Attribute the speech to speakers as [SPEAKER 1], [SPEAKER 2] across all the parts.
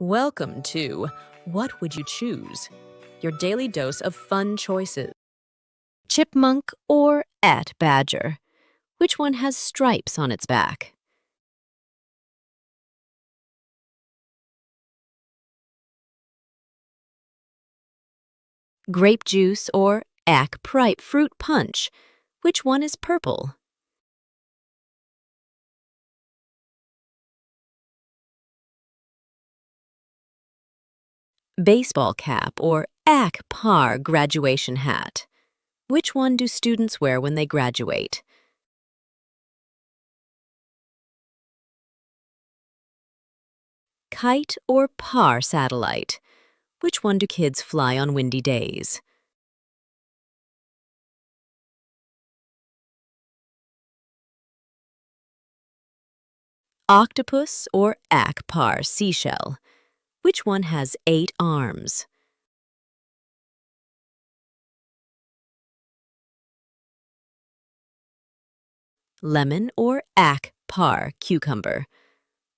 [SPEAKER 1] Welcome to What Would You Choose? Your daily dose of fun choices. Chipmunk or badger? Which one has stripes on its back? Grape juice or pripe fruit punch? Which one is purple? Baseball cap or par graduation hat? Which one do students wear when they graduate? Kite or par satellite? Which one do kids fly on windy days? Octopus or par seashell? Which one has 8 arms? Lemon or par cucumber?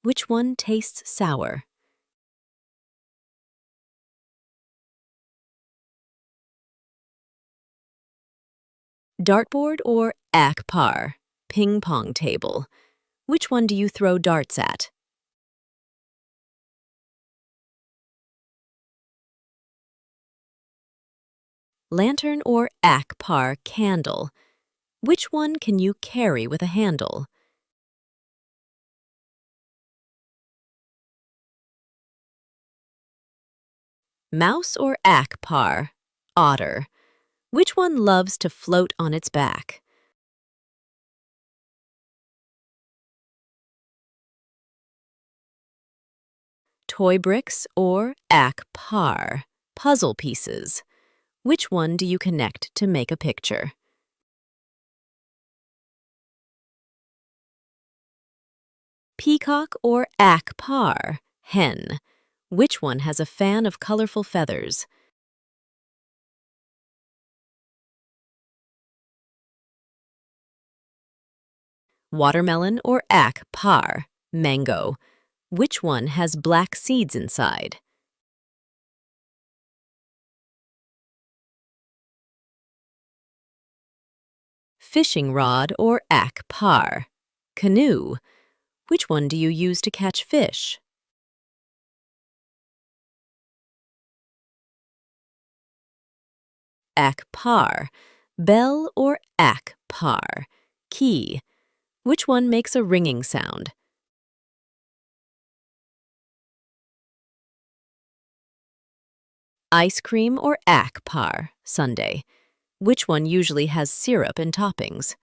[SPEAKER 1] Which one tastes sour? Dartboard or par ping pong table? Which one do you throw darts at? Lantern or par candle? Which one can you carry with a handle? Mouse or par otter? Which one loves to float on its back? Toy bricks or par puzzle pieces? Which one do you connect to make a picture? Peacock or par hen? Which one has a fan of colorful feathers? Watermelon or par mango? Which one has black seeds inside? Fishing rod or par canoe? Which one do you use to catch fish? Par bell or par key? Which one makes a ringing sound? Ice cream or par sundae? Which one usually has syrup and toppings?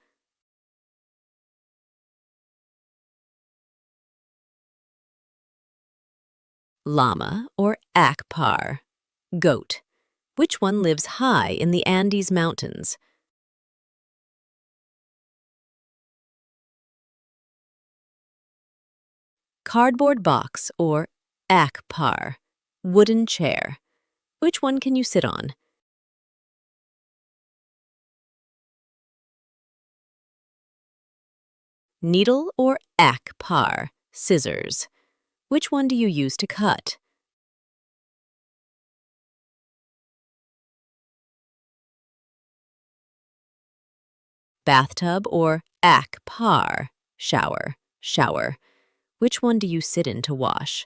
[SPEAKER 1] Llama or par goat? Which one lives high in the Andes Mountains? Cardboard box or par wooden chair? Which one can you sit on? Needle or par scissors? Which one do you use to cut? Bathtub or par shower? Which one do you sit in to wash?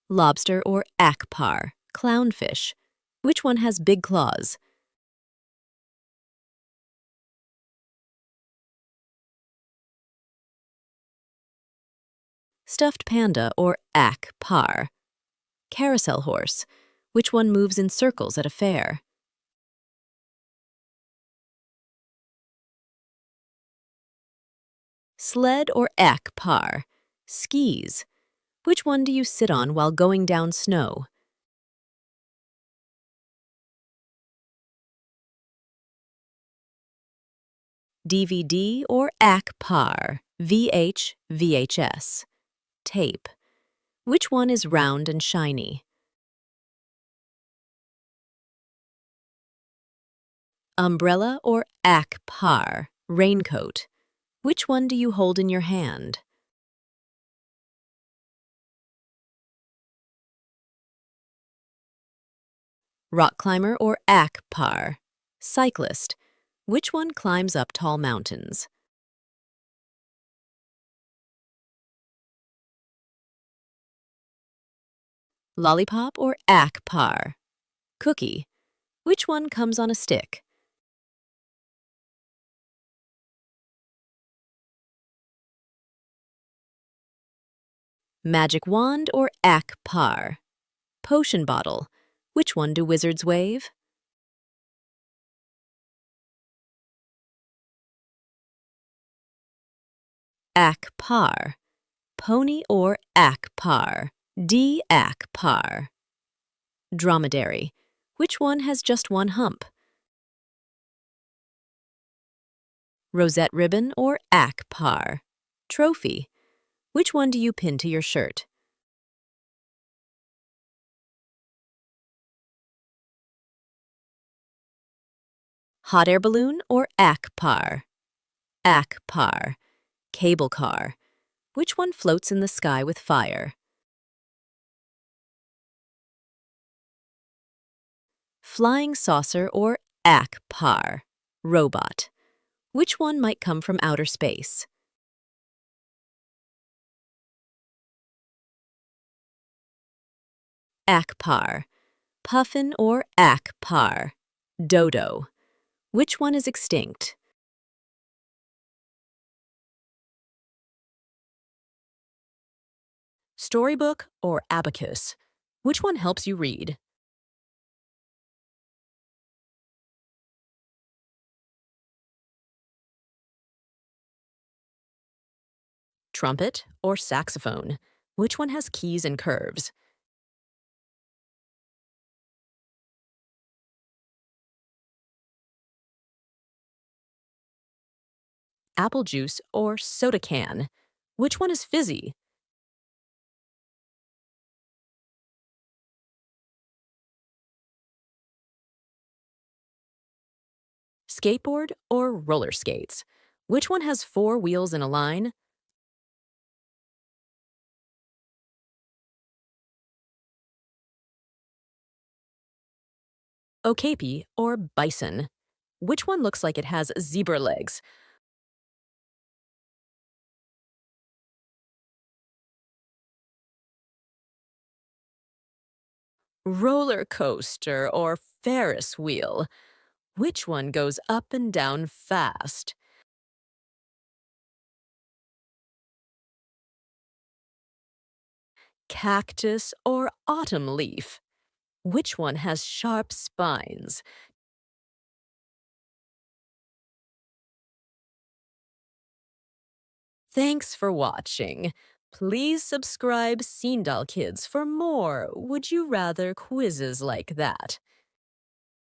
[SPEAKER 1] Lobster or par clownfish? Which one has big claws? Stuffed panda or par carousel horse? Which one moves in circles at a fair? Sled or par skis? Which one do you sit on while going down snow? DVD or par VHS tape? Which one is round and shiny? Umbrella or par raincoat? Which one do you hold in your hand? Rock climber or akpar? Cyclist. Which one climbs up tall mountains? Lollipop or akpar? Cookie. Which one comes on a stick? Magic wand or akpar? Potion bottle. Which one do wizards wave? Akpar. Pony or akpar? D akpar. Dromedary. Which one has just one hump? Rosette ribbon or akpar? Trophy. Which one do you pin to your shirt? Hot air balloon or akpar? Akpar. Cable car. Which one floats in the sky with fire? Flying saucer or akpar? Robot. Which one might come from outer space? Akpar. Puffin or akpar? Dodo. Which one is extinct? Storybook or abacus? Which one helps you read? Trumpet or saxophone? Which one has keys and curves? Apple juice or soda can? Which one is fizzy? Skateboard or roller skates? Which one has four wheels in a line? Okapi or bison? Which one looks like it has zebra legs? Roller coaster or Ferris wheel? Which one goes up and down fast? Cactus or autumn leaf? Which one has sharp spines? Thanks for watching. Please subscribe Doll Kids for more Would You Rather quizzes like that.